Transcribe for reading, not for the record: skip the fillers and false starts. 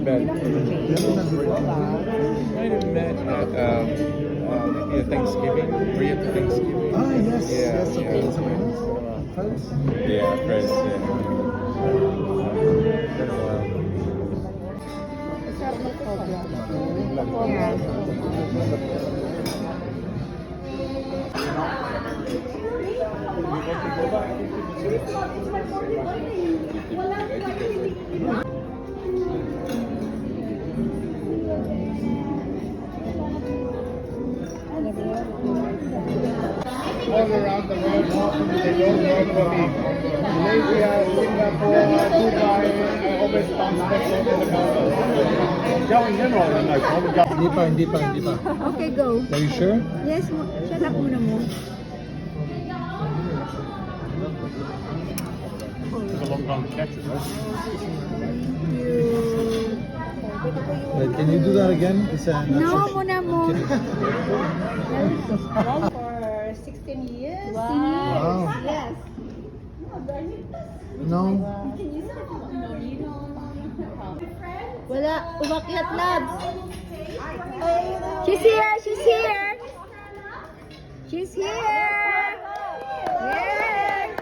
met. Might have met at Thanksgiving, Korean Thanksgiving. Ah, yes. Yeah, Yes, okay. yeah. So, friends? Yeah, friends. Yeah. Been a while. All around the world, they don't work for me. Malaysia, Singapore, Dubai, I always bounce back over the counter. Going in or no problem? Hindi pa. Okay, go. Are you sure? Yes, shut up muna mo. It's a long time to catch it, right? Thank you. Wait, can you do that again? It's No, muna mo. For 16 years. Wow. Yes. No. Wala, umakyat labs. She's here. She's here. Yes.